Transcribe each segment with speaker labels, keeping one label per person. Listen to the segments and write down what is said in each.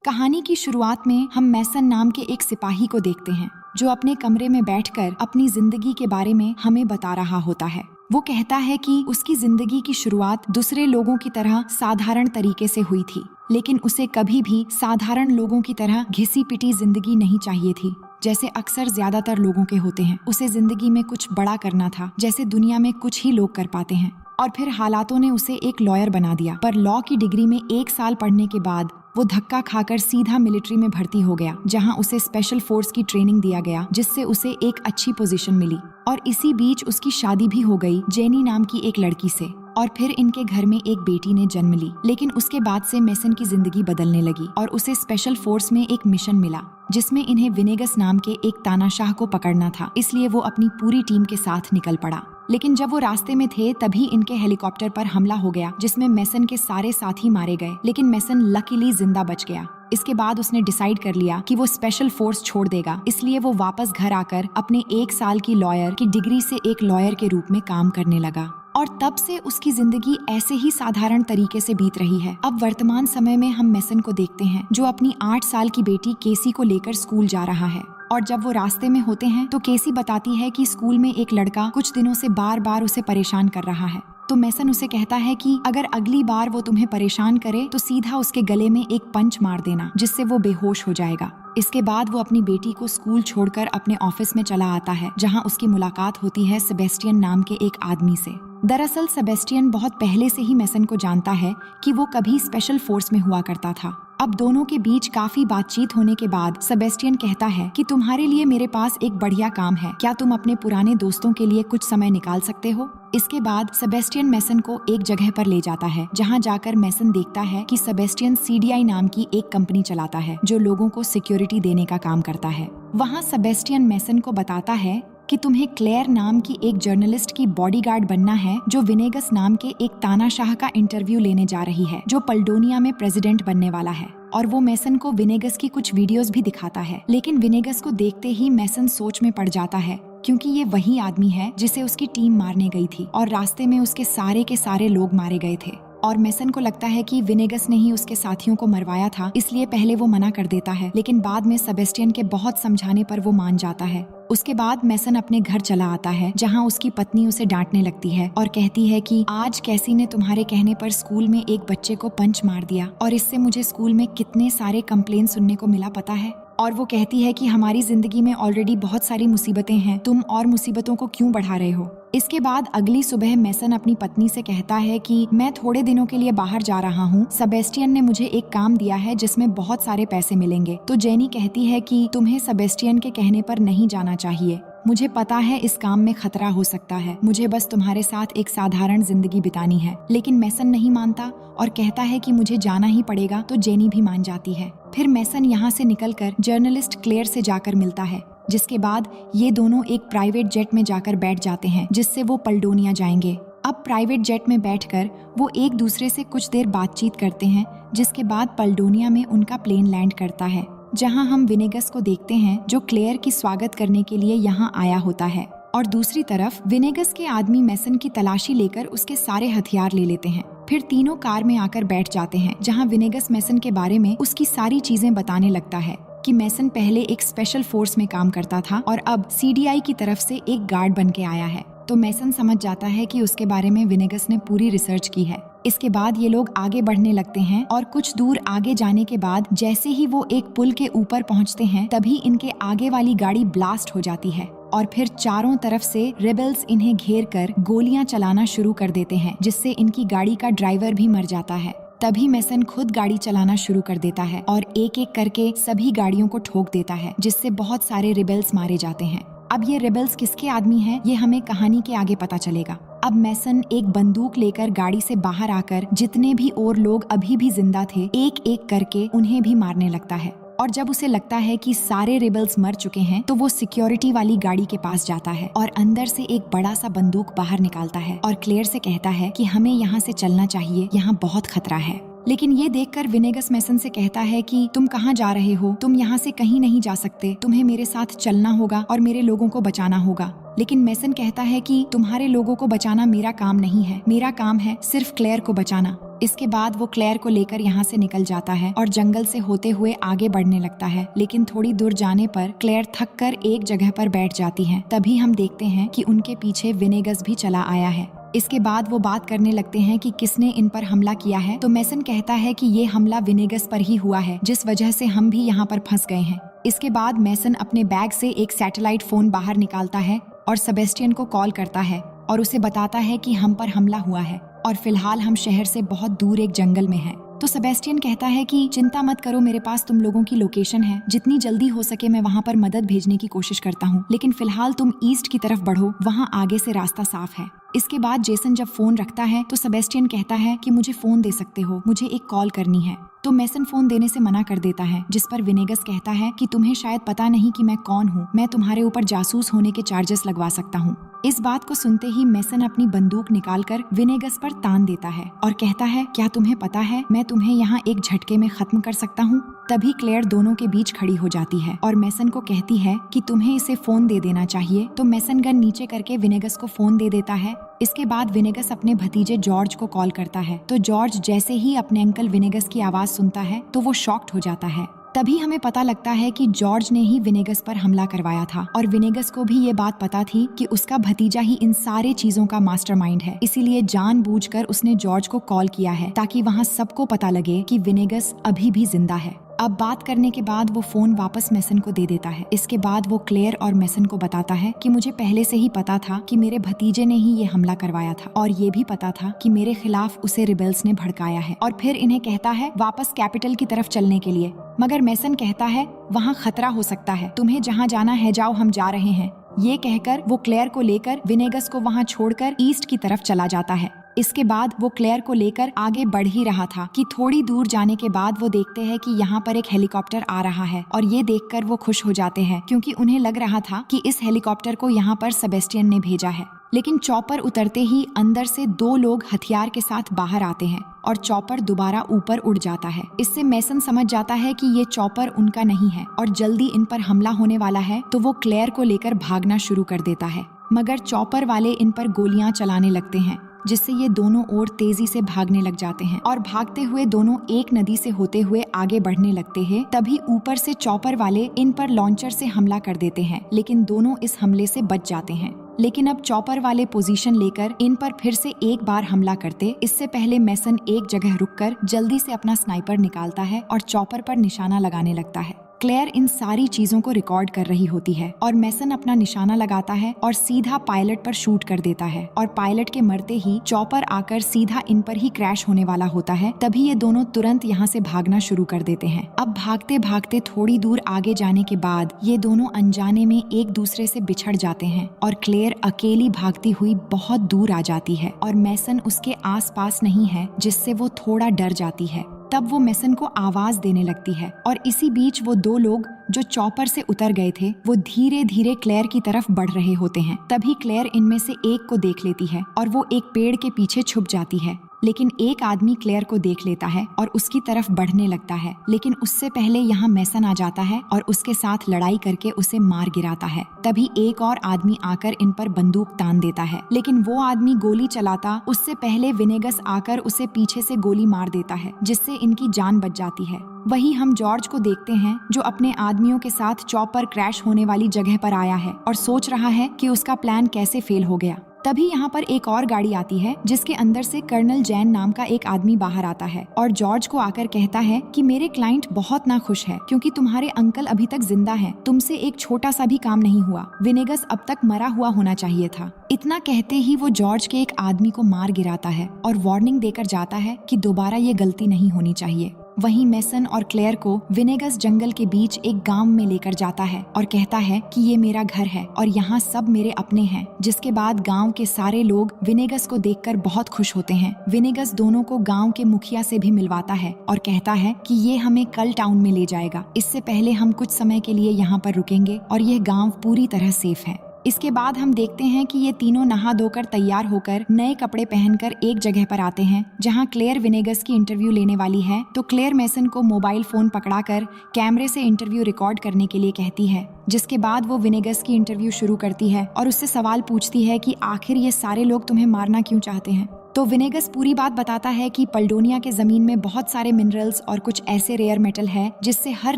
Speaker 1: कहानी की शुरुआत में हम मैसन नाम के एक सिपाही को देखते हैं जो अपने कमरे में बैठकर अपनी जिंदगी के बारे में हमें बता रहा होता है। वो कहता है कि उसकी जिंदगी की शुरुआत दूसरे लोगों की तरह साधारण तरीके से हुई थी, लेकिन उसे कभी भी साधारण लोगों की तरह घिसी पिटी जिंदगी नहीं चाहिए थी जैसे अक्सर ज्यादातर लोगों के होते हैं। उसे जिंदगी में कुछ बड़ा करना था, जैसे दुनिया में कुछ ही लोग कर पाते हैं। और फिर हालातों ने उसे एक लॉयर बना दिया, पर लॉ की डिग्री में 1 साल पढ़ने के बाद वो धक्का खाकर सीधा मिलिट्री में भर्ती हो गया, जहां उसे स्पेशल फोर्स की ट्रेनिंग दिया गया, जिससे उसे एक अच्छी पोजीशन मिली। और इसी बीच उसकी शादी भी हो गई जेनी नाम की एक लड़की से, और फिर इनके घर में एक बेटी ने जन्म ली। लेकिन उसके बाद से मैसन की जिंदगी बदलने लगी और उसे स्पेशल फोर्स में एक मिशन मिला जिसमें इन्हें विनेगस नाम के एक तानाशाह को पकड़ना था। इसलिए वो अपनी पूरी टीम के साथ निकल पड़ा। लेकिन जब वो रास्ते में थे तभी इनके हेलीकॉप्टर पर हमला हो गया, जिसमें मैसन के सारे साथी मारे गए, लेकिन मैसन लकीली जिंदा बच गया। इसके बाद उसने डिसाइड कर लिया कि वो स्पेशल फोर्स छोड़ देगा, इसलिए वो वापस घर आकर अपने 1 साल की लॉयर की डिग्री से एक लॉयर के रूप में काम करने लगा। और तब से उसकी जिंदगी ऐसे ही साधारण तरीके से बीत रही है। अब वर्तमान समय में हम मैसन को देखते हैं जो अपनी 8 साल की बेटी केसी को लेकर स्कूल जा रहा है। और जब वो रास्ते में होते हैं तो केसी बताती है कि स्कूल में एक लड़का कुछ दिनों से बार बार उसे परेशान कर रहा है। तो मैसन उसे कहता है कि अगर अगली बार वो तुम्हें परेशान करे तो सीधा उसके गले में एक पंच मार देना, जिससे वो बेहोश हो जाएगा। इसके बाद वो अपनी बेटी को स्कूल छोड़कर अपने ऑफिस में चला आता है, जहां उसकी मुलाकात होती है सेबेस्टियन नाम के एक आदमी से। दरअसल सेबेस्टियन बहुत पहले से ही मैसन को जानता है कि वो कभी स्पेशल फोर्स में हुआ करता था। अब दोनों के बीच काफी बातचीत होने के बाद सेबेस्टियन कहता है कि तुम्हारे लिए मेरे पास एक बढ़िया काम है, क्या तुम अपने पुराने दोस्तों के लिए कुछ समय निकाल सकते हो? इसके बाद सेबेस्टियन मैसन को एक जगह पर ले जाता है, जहां जाकर मैसन देखता है कि सेबेस्टियन सीडीआई नाम की एक कंपनी चलाता है जो लोगों को सिक्योरिटी देने का काम करता है। वहां सेबेस्टियन मैसन को बताता है कि तुम्हें क्लेयर नाम की एक जर्नलिस्ट की बॉडीगार्ड बनना है जो विनेगस नाम के एक तानाशाह का इंटरव्यू लेने जा रही है, जो पल्डोनिया में प्रेसिडेंट बनने वाला है। और वो मैसन को विनेगस की कुछ वीडियोस भी दिखाता है। लेकिन विनेगस को देखते ही मैसन सोच में पड़ जाता है, क्योंकि ये वही आदमी है जिसे उसकी टीम मारने गई थी और रास्ते में उसके सारे के सारे लोग मारे गए थे। और मैसन को लगता है कि विनेगस ने ही उसके साथियों को मरवाया था, इसलिए पहले वो मना कर देता है, लेकिन बाद में सेबेस्टियन के बहुत समझाने पर वो मान जाता है। उसके बाद मैसन अपने घर चला आता है, जहां उसकी पत्नी उसे डांटने लगती है और कहती है कि आज कैसी ने तुम्हारे कहने पर स्कूल में एक बच्चे को पंच मार दिया, और इससे मुझे स्कूल में कितने सारे कंप्लेन सुनने को मिला पता है। और वो कहती है कि हमारी जिंदगी में ऑलरेडी बहुत सारी मुसीबतें हैं, तुम और मुसीबतों को क्यों बढ़ा रहे हो? इसके बाद अगली सुबह मैसन अपनी पत्नी से कहता है कि मैं थोड़े दिनों के लिए बाहर जा रहा हूँ, सेबेस्टियन ने मुझे एक काम दिया है जिसमें बहुत सारे पैसे मिलेंगे। तो जेनी कहती है कि तुम्हें सेबेस्टियन के कहने पर नहीं जाना चाहिए, मुझे पता है इस काम में खतरा हो सकता है, मुझे बस तुम्हारे साथ एक साधारण जिंदगी बितानी है। लेकिन मैसन नहीं मानता और कहता है कि मुझे जाना ही पड़ेगा, तो जेनी भी मान जाती है। फिर मैसन यहाँ से निकलकर जर्नलिस्ट क्लेयर से जाकर मिलता है, जिसके बाद ये दोनों एक प्राइवेट जेट में जाकर बैठ जाते हैं, जिससे वो पल्डोनिया जाएंगे। अब प्राइवेट जेट में बैठकर वो एक दूसरे से कुछ देर बातचीत करते हैं, जिसके बाद पल्डोनिया में उनका प्लेन लैंड करता है, जहां हम विनेगस को देखते हैं जो क्लेयर की स्वागत करने के लिए यहां आया होता है। और दूसरी तरफ विनेगस के आदमी मैसन की तलाशी लेकर उसके सारे हथियार ले लेते हैं। फिर तीनों कार में आकर बैठ जाते हैं, जहां विनेगस मैसन के बारे में उसकी सारी चीजें बताने लगता है कि मैसन पहले एक स्पेशल फोर्स में काम करता था और अब सीडीआई की तरफ से एक गार्ड बन के आया है। तो मैसन समझ जाता है कि उसके बारे में विनेगस ने पूरी रिसर्च की है। इसके बाद ये लोग आगे बढ़ने लगते हैं और कुछ दूर आगे जाने के बाद जैसे ही वो एक पुल के ऊपर पहुंचते हैं, तभी इनके आगे वाली गाड़ी ब्लास्ट हो जाती है और फिर चारों तरफ से रेबल्स इन्हें घेर कर गोलियां चलाना शुरू कर देते हैं, जिससे इनकी गाड़ी का ड्राइवर भी मर जाता है। तभी मैसन खुद गाड़ी चलाना शुरू कर देता है और एक एक करके सभी गाड़ियों को ठोक देता है, जिससे बहुत सारे रेबल्स मारे जाते हैं। अब ये रेबल्स किसके आदमी हैं, ये हमें कहानी के आगे पता चलेगा। अब मैसन एक बंदूक लेकर गाड़ी से बाहर आकर जितने भी और लोग अभी भी जिंदा थे, एक एक करके उन्हें भी मारने लगता है। और जब उसे लगता है कि सारे रेबल्स मर चुके हैं, तो वो सिक्योरिटी वाली गाड़ी के पास जाता है और अंदर से एक बड़ा सा बंदूक बाहर निकालता है और क्लेयर से कहता है कि हमें यहाँ से चलना चाहिए, यहाँ बहुत खतरा है। लेकिन ये देखकर विनेगस मैसन से कहता है कि तुम कहाँ जा रहे हो, तुम यहाँ से कहीं नहीं जा सकते, तुम्हें मेरे साथ चलना होगा और मेरे लोगों को बचाना होगा। लेकिन मैसन कहता है कि तुम्हारे लोगों को बचाना मेरा काम नहीं है, मेरा काम है सिर्फ क्लेयर को बचाना। इसके बाद वो क्लेयर को लेकर यहाँ से निकल जाता है और जंगल से होते हुए आगे बढ़ने लगता है। लेकिन थोड़ी दूर जाने पर क्लेयर थक कर एक जगह पर बैठ जाती है। तभी हम देखते हैं कि उनके पीछे विनेगस भी चला आया है। इसके बाद वो बात करने लगते हैं कि किसने इन पर हमला किया है। तो मेसन कहता है कि ये हमला विनेगस पर ही हुआ है, जिस वजह से हम भी यहाँ पर फंस गए हैं। इसके बाद मेसन अपने बैग से एक सैटेलाइट फोन बाहर निकालता है और सेबेस्टियन को कॉल करता है और उसे बताता है कि हम पर हमला हुआ है और फिलहाल हम शहर से बहुत दूर एक जंगल में हैं। तो सेबेस्टियन कहता है कि चिंता मत करो, मेरे पास तुम लोगों की लोकेशन है, जितनी जल्दी हो सके मैं वहाँ पर मदद भेजने की कोशिश करता हूँ, लेकिन फिलहाल तुम ईस्ट की तरफ बढ़ो, वहाँ आगे से रास्ता साफ है। इसके बाद जेसन जब फोन रखता है तो सेबेस्टियन कहता है कि मुझे फोन दे सकते हो, मुझे एक कॉल करनी है। तो मेसन फोन देने से मना कर देता है, जिस पर विनेगस कहता है कि तुम्हें शायद पता नहीं कि मैं कौन हूँ, मैं तुम्हारे ऊपर जासूस होने के चार्जेस लगवा सकता हूँ। इस बात को सुनते ही मेसन अपनी बंदूक निकालकर विनेगस पर तान देता है और कहता है, क्या तुम्हें पता है मैं तुम्हें यहाँ एक झटके में खत्म कर सकता हूँ। तभी क्लेयर दोनों के बीच खड़ी हो जाती है और मेसन को कहती है कि तुम्हें इसे फोन दे देना चाहिए। तो मेसन गन नीचे करके विनेगस को फोन दे देता है। इसके बाद विनेगस अपने भतीजे जॉर्ज को कॉल करता है। तो जॉर्ज जैसे ही अपने अंकल विनेगस की आवाज सुनता है तो वो शॉक्ड हो जाता है। तभी हमें पता लगता है कि जॉर्ज ने ही विनेगस पर हमला करवाया था और विनेगस को भी ये बात पता थी कि उसका भतीजा ही इन सारे चीजों का मास्टरमाइंड है। इसीलिए जानबूझकर उसने जॉर्ज को कॉल किया है ताकि वहाँ सबको पता लगे कि विनेगस अभी भी जिंदा है। अब बात करने के बाद वो फोन वापस मेसन को दे देता है। इसके बाद वो क्लेयर और मेसन को बताता है कि मुझे पहले से ही पता था कि मेरे भतीजे ने ही ये हमला करवाया था और ये भी पता था कि मेरे खिलाफ उसे रिबेल्स ने भड़काया है, और फिर इन्हें कहता है वापस कैपिटल की तरफ चलने के लिए। मगर मेसन कहता है वहाँ खतरा हो सकता है, तुम्हें जहाँ जाना है जाओ, हम जा रहे हैं। ये कहकर वो क्लेयर को लेकर विनेगस को वहाँ छोड़कर ईस्ट की तरफ चला जाता है। इसके बाद वो क्लेयर को लेकर आगे बढ़ ही रहा था कि थोड़ी दूर जाने के बाद वो देखते हैं कि यहाँ पर एक हेलीकॉप्टर आ रहा है और ये देखकर वो खुश हो जाते हैं क्योंकि उन्हें लग रहा था कि इस हेलीकॉप्टर को यहाँ पर सेबेस्टियन ने भेजा है। लेकिन चॉपर उतरते ही अंदर से 2 लोग हथियार के साथ बाहर आते हैं और चॉपर दोबारा ऊपर उड़ जाता है। इससे मेसन समझ जाता है कि ये चॉपर उनका नहीं है और जल्दी इन पर हमला होने वाला है, तो वो क्लेयर को लेकर भागना शुरू कर देता है। मगर चॉपर वाले इन पर गोलियां चलाने लगते हैं, जिससे ये दोनों ओर तेजी से भागने लग जाते हैं और भागते हुए दोनों एक नदी से होते हुए आगे बढ़ने लगते हैं। तभी ऊपर से चॉपर वाले इन पर लॉन्चर से हमला कर देते हैं, लेकिन दोनों इस हमले से बच जाते हैं। लेकिन अब चॉपर वाले पोजीशन लेकर इन पर फिर से एक बार हमला करते, इससे पहले मेसन एक जगह रुककर जल्दी से अपना स्नाइपर निकालता है और चॉपर पर निशाना लगाने लगता है। क्लेयर इन सारी चीजों को रिकॉर्ड कर रही होती है और मेसन अपना निशाना लगाता है और सीधा पायलट पर शूट कर देता है और पायलट के मरते ही चॉपर आकर सीधा इन पर ही क्रैश होने वाला होता है। तभी ये दोनों तुरंत यहाँ से भागना शुरू कर देते हैं। अब भागते भागते थोड़ी दूर आगे जाने के बाद ये दोनों अनजाने में एक दूसरे से बिछड़ जाते हैं और क्लेयर अकेली भागती हुई बहुत दूर आ जाती है और मेसन उसके आस पास नहीं है, जिससे वो थोड़ा डर जाती है। तब वो मेसन को आवाज देने लगती है और इसी बीच वो 2 लोग जो चॉपर से उतर गए थे वो धीरे धीरे क्लेयर की तरफ बढ़ रहे होते हैं। तभी क्लेयर इनमें से एक को देख लेती है और वो एक पेड़ के पीछे छुप जाती है। लेकिन एक आदमी क्लेयर को देख लेता है और उसकी तरफ बढ़ने लगता है, लेकिन उससे पहले यहाँ मेसन आ जाता है और उसके साथ लड़ाई करके उसे मार गिराता है। तभी एक और आदमी आकर इन पर बंदूक तान देता है, लेकिन वो आदमी गोली चलाता उससे पहले विनेगस आकर उसे पीछे से गोली मार देता है, जिससे इनकी जान बच जाती है। वहीं हम जॉर्ज को देखते हैं जो अपने आदमियों के साथ चॉपर क्रैश होने वाली जगह पर आया है और सोच रहा है कि उसका प्लान कैसे फेल हो गया। तभी यहाँ पर एक और गाड़ी आती है जिसके अंदर से कर्नल जैन नाम का एक आदमी बाहर आता है और जॉर्ज को आकर कहता है कि मेरे क्लाइंट बहुत नाखुश है क्योंकि तुम्हारे अंकल अभी तक जिंदा हैं। तुमसे एक छोटा सा भी काम नहीं हुआ। विनेगस अब तक मरा हुआ होना चाहिए था। इतना कहते ही वो जॉर्ज के एक आदमी को मार गिराता है और वार्निंग देकर जाता है कि दोबारा ये गलती नहीं होनी चाहिए। वहीं मेसन और क्लेयर को विनेगस जंगल के बीच एक गांव में लेकर जाता है और कहता है कि ये मेरा घर है और यहाँ सब मेरे अपने हैं। जिसके बाद गांव के सारे लोग विनेगस को देखकर बहुत खुश होते हैं। विनेगस दोनों को गांव के मुखिया से भी मिलवाता है और कहता है कि ये हमें कल टाउन में ले जाएगा। इससे पहले हम कुछ समय के लिए यहाँ पर रुकेंगे और यह गाँव पूरी तरह सेफ है। इसके बाद हम देखते हैं कि ये तीनों नहा धोकर तैयार होकर नए कपड़े पहनकर एक जगह पर आते हैं जहां क्लेयर विनेगस की इंटरव्यू लेने वाली है। तो क्लेयर मेसन को मोबाइल फोन पकड़ाकर कैमरे से इंटरव्यू रिकॉर्ड करने के लिए कहती है, जिसके बाद वो विनेगस की इंटरव्यू शुरू करती है और उससे सवाल पूछती है कि आखिर ये सारे लोग तुम्हें मारना क्यों चाहते हैं। तो विनेगस पूरी बात बताता है कि पल्डोनिया के जमीन में बहुत सारे मिनरल्स और कुछ ऐसे रेयर मेटल है जिससे हर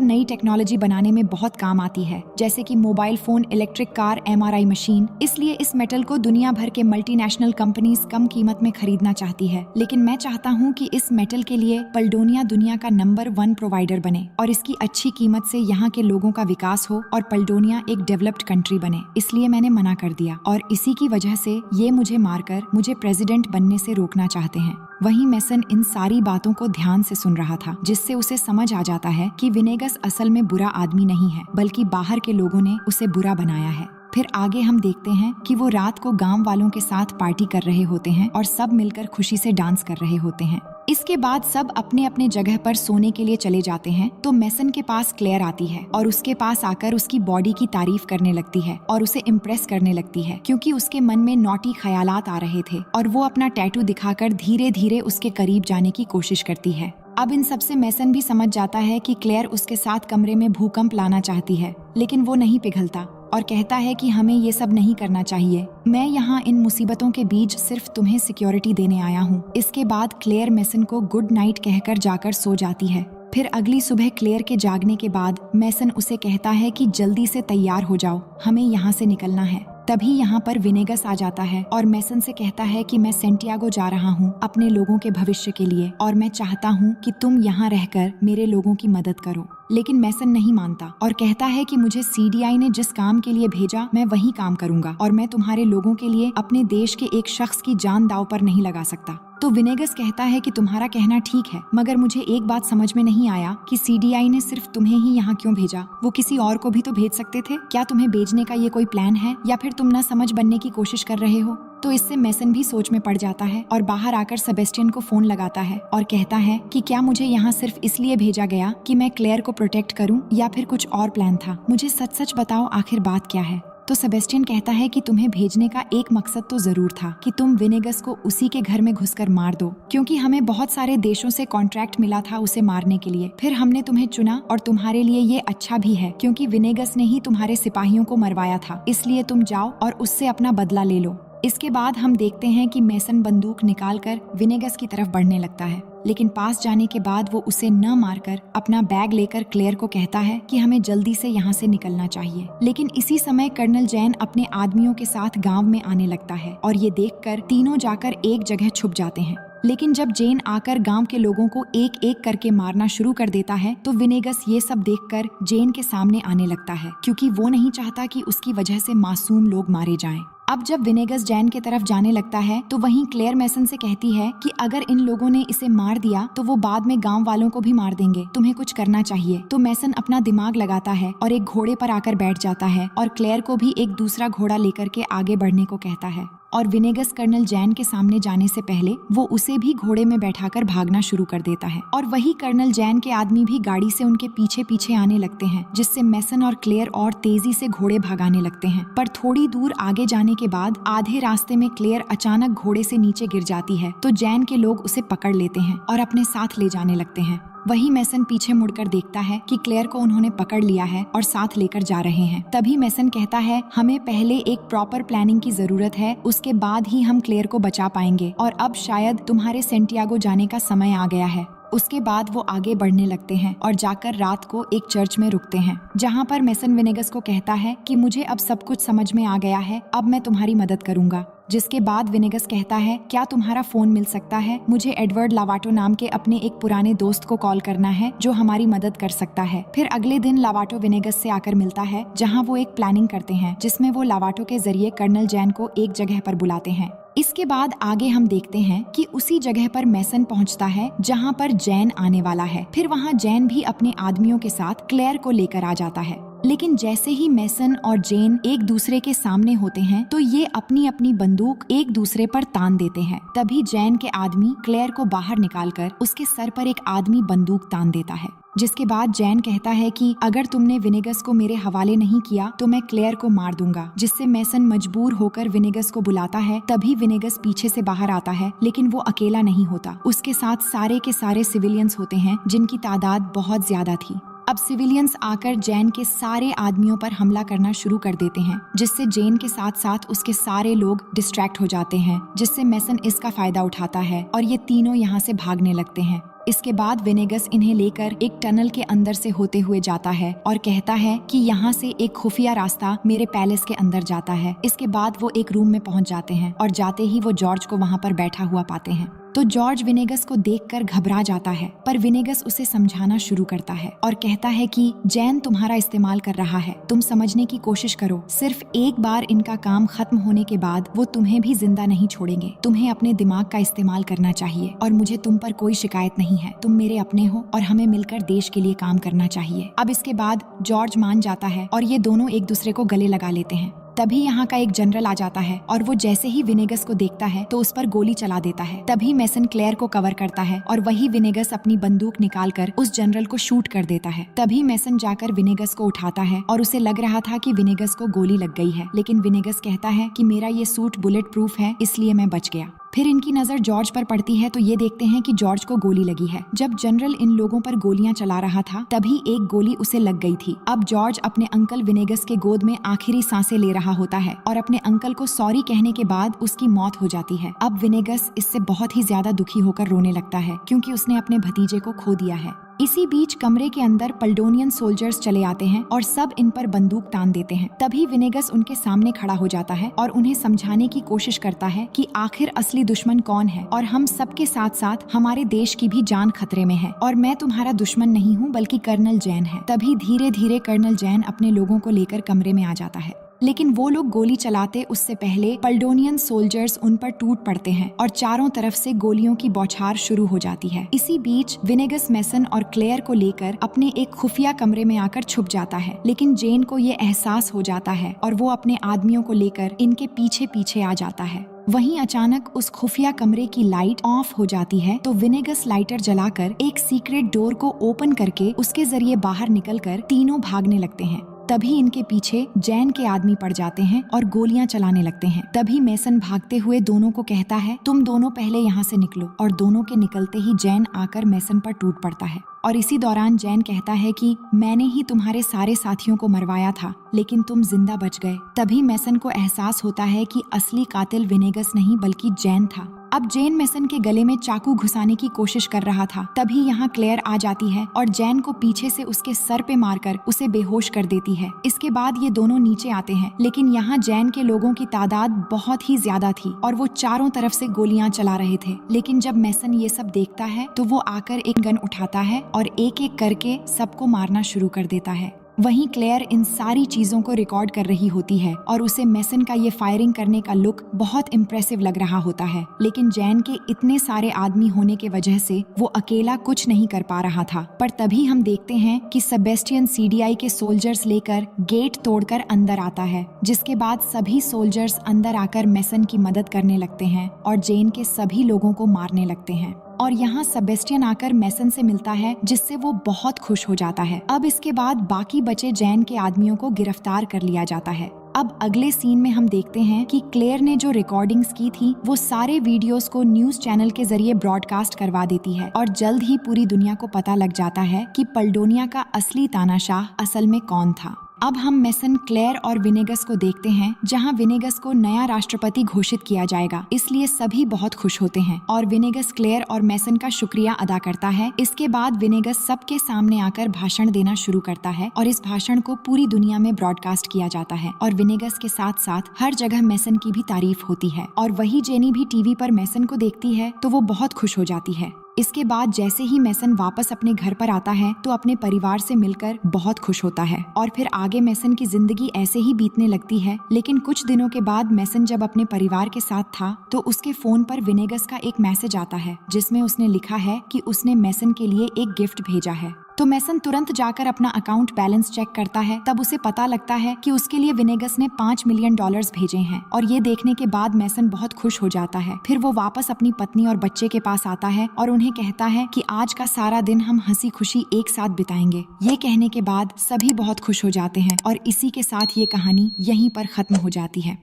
Speaker 1: नई टेक्नोलॉजी बनाने में बहुत काम आती है, जैसे कि mobile phone, electric car, MRI machine. इसलिए इस मेटल को दुनिया भर के मल्टीनेशनल कंपनीज कम कीमत में खरीदना चाहती है। लेकिन मैं चाहता हूँ कि इस मेटल के लिए पल्डोनिया दुनिया का नंबर 1 प्रोवाइडर बने और इसकी अच्छी कीमत से यहाँ के लोगों का विकास हो और पल्डोनिया एक डेवलप्ड कंट्री बने। इसलिए मैंने मना कर दिया और इसी की वजह से ये मुझे मारकर मुझे प्रेसिडेंट बनने से रोकना चाहते हैं। वहीं मेसन इन सारी बातों को ध्यान से सुन रहा था, जिससे उसे समझ आ जाता है कि विनेगस असल में बुरा आदमी नहीं है, बल्कि बाहर के लोगों ने उसे बुरा बनाया है। फिर आगे हम देखते हैं कि वो रात को गांव वालों के साथ पार्टी कर रहे होते हैं और सब मिलकर खुशी से डांस कर रहे होते हैं। इसके बाद सब अपने अपने जगह पर सोने के लिए चले जाते हैं तो मेसन के पास क्लेयर आती है और उसके पास आकर उसकी बॉडी की तारीफ करने लगती है और उसे इम्प्रेस करने लगती है, क्योंकि उसके मन में नॉटी ख्यालात आ रहे थे और वो अपना टैटू दिखाकर धीरे धीरे उसके करीब जाने की कोशिश करती है। अब इन सब से मेसन भी समझ जाता है कि क्लेयर उसके साथ कमरे में भूकंप लाना चाहती है, लेकिन वो नहीं पिघलता और कहता है कि हमें ये सब नहीं करना चाहिए। मैं यहाँ इन मुसीबतों के बीच सिर्फ तुम्हें सिक्योरिटी देने आया हूँ। इसके बाद क्लेयर मेसन को गुड नाइट कहकर जाकर सो जाती है। फिर अगली सुबह क्लेयर के जागने के बाद मेसन उसे कहता है कि जल्दी से तैयार हो जाओ, हमें यहाँ से निकलना है। तभी यहाँ पर विनेगस आ जाता है और मेसन से कहता है कि मैं सेंटियागो जा रहा हूँ अपने लोगों के भविष्य के लिए और मैं चाहता हूँ कि तुम यहाँ रहकर मेरे लोगों की मदद करो। लेकिन मेसन नहीं मानता और कहता है कि मुझे CDI ने जिस काम के लिए भेजा मैं वही काम करूंगा और मैं तुम्हारे लोगों के लिए अपने देश के एक शख्स की जान दांव पर नहीं लगा सकता। तो विनेगस कहता है कि तुम्हारा कहना ठीक है, मगर मुझे एक बात समझ में नहीं आया कि CDI ने सिर्फ तुम्हें ही यहाँ क्यों भेजा? वो किसी और को भी तो भेज सकते थे। क्या तुम्हें भेजने का ये कोई प्लान है या फिर तुम ना समझ बनने की कोशिश कर रहे हो? तो इससे मेसन भी सोच में पड़ जाता है और बाहर आकर सेबेस्टियन को फोन लगाता है और कहता है कि क्या मुझे यहाँ सिर्फ इसलिए भेजा गया कि मैं क्लेयर को प्रोटेक्ट करूँ या फिर कुछ और प्लान था? मुझे सच सच बताओ, आखिर बात क्या है? तो सेबेस्टियन कहता है कि तुम्हें भेजने का एक मकसद तो जरूर था कि तुम विनेगस को उसी के घर में घुसकर मार दो, क्योंकि हमें बहुत सारे देशों से कॉन्ट्रैक्ट मिला था उसे मारने के लिए। फिर हमने तुम्हें चुना और तुम्हारे लिए ये अच्छा भी है क्योंकि विनेगस ने ही तुम्हारे सिपाहियों को मरवाया था, इसलिए तुम जाओ और उससे अपना बदला ले लो। इसके बाद हम देखते हैं कि मेसन बंदूक निकालकर विनेगस की तरफ बढ़ने लगता है, लेकिन पास जाने के बाद वो उसे न मारकर अपना बैग लेकर क्लेयर को कहता है कि हमें जल्दी से यहाँ से निकलना चाहिए। लेकिन इसी समय कर्नल जैन अपने आदमियों के साथ गांव में आने लगता है और ये देखकर तीनों जाकर एक जगह छुप जाते हैं। लेकिन जब जेन आकर गांव के लोगों को एक एक करके मारना शुरू कर देता है तो विनेगस ये सब देखकर जेन के सामने आने लगता है, क्योंकि वो नहीं चाहता कि उसकी वजह से मासूम लोग मारे जाएं। अब जब विनेगस जैन के तरफ जाने लगता है तो वहीं क्लेयर मेसन से कहती है कि अगर इन लोगों ने इसे मार दिया तो वो बाद में गांव वालों को भी मार देंगे, तुम्हें कुछ करना चाहिए। तो मेसन अपना दिमाग लगाता है और एक घोड़े पर आकर बैठ जाता है और क्लेयर को भी एक दूसरा घोड़ा लेकर के आगे बढ़ने को कहता है और विनेगस कर्नल जैन के सामने जाने से पहले वो उसे भी घोड़े में बैठाकर भागना शुरू कर देता है और वही कर्नल जैन के आदमी भी गाड़ी से उनके पीछे पीछे आने लगते हैं, जिससे मेसन और क्लेयर और तेजी से घोड़े भगाने लगते हैं। पर थोड़ी दूर आगे जाने के बाद आधे रास्ते में क्लेयर अचानक घोड़े से नीचे गिर जाती है तो जैन के लोग उसे पकड़ लेते हैं और अपने साथ ले जाने लगते हैं। वही मेसन पीछे मुड़कर देखता है कि क्लेयर को उन्होंने पकड़ लिया है और साथ लेकर जा रहे हैं। तभी मेसन कहता है, हमें पहले एक प्रॉपर प्लानिंग की जरूरत है, उसके बाद ही हम क्लेयर को बचा पाएंगे और अब शायद तुम्हारे सेंटियागो जाने का समय आ गया है। उसके बाद वो आगे बढ़ने लगते हैं और जाकर रात को एक चर्च में रुकते हैं, जहाँ पर मेसन विनेगस को कहता है कि मुझे अब सब कुछ समझ में आ गया है, अब मैं तुम्हारी मदद करूंगा। जिसके बाद विनेगस कहता है, क्या तुम्हारा फोन मिल सकता है? मुझे एडवर्ड लावाटो नाम के अपने एक पुराने दोस्त को कॉल करना है जो हमारी मदद कर सकता है। फिर अगले दिन लावाटो विनेगस से आकर मिलता है, जहाँ वो एक प्लानिंग करते हैं जिसमें वो लावाटो के जरिए कर्नल जैन को एक जगह पर बुलाते हैं। इसके बाद आगे हम देखते हैं कि उसी जगह पर मेसन पहुंचता है जहां पर जैन आने वाला है। फिर वहां जैन भी अपने आदमियों के साथ क्लेयर को लेकर आ जाता है। लेकिन जैसे ही मेसन और जेन एक दूसरे के सामने होते हैं तो ये अपनी अपनी बंदूक एक दूसरे पर तान देते हैं। तभी जैन के आदमी क्लेयर को बाहर निकालकर उसके सर पर एक आदमी बंदूक तान देता है। जिसके बाद जैन कहता है कि अगर तुमने विनेगस को मेरे हवाले नहीं किया तो मैं क्लेयर को मार दूंगा, जिससे मेसन मजबूर होकर विनेगस को बुलाता है। तभी विनेगस पीछे से बाहर आता है, लेकिन वो अकेला नहीं होता, उसके साथ सारे के सारे सिविलियंस होते हैं जिनकी तादाद बहुत ज्यादा थी। अब सिविलियंस आकर जैन के सारे आदमियों पर हमला करना शुरू कर देते हैं, जिससे जेन के साथ साथ उसके सारे लोग डिस्ट्रैक्ट हो जाते हैं, जिससे मैसन इसका फायदा उठाता है और ये तीनों यहाँ से भागने लगते हैं। इसके बाद विनेगस इन्हें लेकर एक टनल के अंदर से होते हुए जाता है और कहता है कि यहाँ से एक खुफिया रास्ता मेरे पैलेस के अंदर जाता है। इसके बाद वो एक रूम में पहुँच जाते हैं और जाते ही वो जॉर्ज को वहाँ पर बैठा हुआ पाते हैं। तो जॉर्ज विनेगस को देखकर घबरा जाता है, पर विनेगस उसे समझाना शुरू करता है और कहता है कि जैन तुम्हारा इस्तेमाल कर रहा है, तुम समझने की कोशिश करो। सिर्फ एक बार इनका काम खत्म होने के बाद वो तुम्हें भी जिंदा नहीं छोड़ेंगे। तुम्हें अपने दिमाग का इस्तेमाल करना चाहिए और मुझे तुम पर कोई शिकायत नहीं है। तुम मेरे अपने हो और हमें मिलकर देश के लिए काम करना चाहिए। अब इसके बाद जॉर्ज मान जाता है और ये दोनों एक दूसरे को गले लगा लेते हैं। तभी यहाँ का एक जनरल आ जाता है और वो जैसे ही विनेगस को देखता है तो उस पर गोली चला देता है। तभी मैसन क्लेयर को कवर करता है और वही विनेगस अपनी बंदूक निकालकर उस जनरल को शूट कर देता है। तभी मैसन जाकर विनेगस को उठाता है और उसे लग रहा था कि विनेगस को गोली लग गई है, लेकिन विनेगस कहता है कि मेरा ये सूट बुलेट प्रूफ है, इसलिए मैं बच गया। फिर इनकी नजर जॉर्ज पर पड़ती है तो ये देखते हैं कि जॉर्ज को गोली लगी है। जब जनरल इन लोगों पर गोलियां चला रहा था तभी एक गोली उसे लग गई थी। अब जॉर्ज अपने अंकल विनेगस के गोद में आखिरी सांसें ले रहा होता है और अपने अंकल को सॉरी कहने के बाद उसकी मौत हो जाती है। अब विनेगस इससे बहुत ही ज्यादा दुखी होकर रोने लगता है क्योंकि उसने अपने भतीजे को खो दिया है। इसी बीच कमरे के अंदर पल्डोनियन सोल्जर्स चले आते हैं और सब इन पर बंदूक तान देते हैं। तभी विनेगस उनके सामने खड़ा हो जाता है और उन्हें समझाने की कोशिश करता है कि आखिर असली दुश्मन कौन है और हम सबके साथ साथ हमारे देश की भी जान खतरे में है और मैं तुम्हारा दुश्मन नहीं हूँ बल्कि कर्नल जैन है। तभी धीरे धीरे कर्नल जैन अपने लोगों को लेकर कमरे में आ जाता है, लेकिन वो लोग गोली चलाते उससे पहले पल्डोनियन सोल्जर्स उन पर टूट पड़ते हैं और चारों तरफ से गोलियों की बौछार शुरू हो जाती है। इसी बीच विनेगस मैसन और क्लेयर को लेकर अपने एक खुफिया कमरे में आकर छुप जाता है, लेकिन जेन को ये एहसास हो जाता है और वो अपने आदमियों को लेकर इनके पीछे पीछे आ जाता है। वहीं अचानक उस खुफिया कमरे की लाइट ऑफ हो जाती है तो विनेगस लाइटर जलाकर एक सीक्रेट डोर को ओपन करके उसके जरिए बाहर निकलकर तीनों भागने लगते हैं। तभी इनके पीछे जैन के आदमी पड़ जाते हैं और गोलियां चलाने लगते हैं। तभी मैसन भागते हुए दोनों को कहता है तुम दोनों पहले यहाँ से निकलो, और दोनों के निकलते ही जैन आकर मैसन पर टूट पड़ता है और इसी दौरान जैन कहता है कि मैंने ही तुम्हारे सारे साथियों को मरवाया था लेकिन तुम जिंदा बच गए। तभी मैसन को एहसास होता है कि असली कातिल विनेगस नहीं बल्कि जैन था। अब जैन मैसन के गले में चाकू घुसाने की कोशिश कर रहा था। तभी यहाँ क्लेयर आ जाती है और जैन को पीछे से उसके सर पे मारकर उसे बेहोश कर देती है। इसके बाद ये दोनों नीचे आते हैं, लेकिन यहाँ जैन के लोगों की तादाद बहुत ही ज्यादा थी और वो चारों तरफ से गोलियां चला रहे थे। लेकिन जब मैसन ये सब देखता है तो वो आकर एक गन उठाता है और एक एक करके सबको मारना शुरू कर देता है। वहीं क्लेयर इन सारी चीजों को रिकॉर्ड कर रही होती है और उसे मैसन का ये फायरिंग करने का लुक बहुत इम्प्रेसिव लग रहा होता है, लेकिन जैन के इतने सारे आदमी होने के वजह से वो अकेला कुछ नहीं कर पा रहा था। पर तभी हम देखते हैं कि सेबेस्टियन सीडीआई के सोल्जर्स लेकर गेट तोड़कर अंदर आता है, जिसके बाद सभी सोल्जर्स अंदर आकर मैसन की मदद करने लगते हैं और जैन के सभी लोगों को मारने लगते हैं। और यहाँ सेबेस्टियन आकर मैसन से मिलता है, जिससे वो बहुत खुश हो जाता है। अब इसके बाद बाकी बचे जैन के आदमियों को गिरफ्तार कर लिया जाता है। अब अगले सीन में हम देखते हैं कि क्लेयर ने जो रिकॉर्डिंग्स की थी वो सारे वीडियोस को न्यूज चैनल के जरिए ब्रॉडकास्ट करवा देती है और जल्द ही पूरी दुनिया को पता लग जाता है कि पल्डोनिया का असली तानाशाह असल में कौन था। अब हम मैसन, क्लेयर और विनेगस को देखते हैं, जहां विनेगस को नया राष्ट्रपति घोषित किया जाएगा, इसलिए सभी बहुत खुश होते हैं और विनेगस क्लेयर और मैसन का शुक्रिया अदा करता है। इसके बाद विनेगस सबके सामने आकर भाषण देना शुरू करता है और इस भाषण को पूरी दुनिया में ब्रॉडकास्ट किया जाता है और विनेगस के साथ साथ हर जगह मैसन की भी तारीफ होती है। और वही जेनी भी टीवी पर मैसन को देखती है तो वो बहुत खुश हो जाती है। इसके बाद जैसे ही मैसन वापस अपने घर पर आता है तो अपने परिवार से मिलकर बहुत खुश होता है और फिर आगे मैसन की जिंदगी ऐसे ही बीतने लगती है। लेकिन कुछ दिनों के बाद मैसन जब अपने परिवार के साथ था तो उसके फोन पर विनेगस का एक मैसेज आता है, जिसमें उसने लिखा है कि उसने मैसन के लिए एक गिफ्ट भेजा है। तो मैसन तुरंत जाकर अपना अकाउंट बैलेंस चेक करता है। तब उसे पता लगता है कि उसके लिए विनेगस ने $5 मिलियन भेजे हैं और ये देखने के बाद मैसन बहुत खुश हो जाता है। फिर वो वापस अपनी पत्नी और बच्चे के पास आता है और उन्हें कहता है कि आज का सारा दिन हम हंसी खुशी एक साथ बिताएंगे। ये कहने के बाद सभी बहुत खुश हो जाते हैं और इसी के साथ ये कहानी यहीं पर खत्म हो जाती है।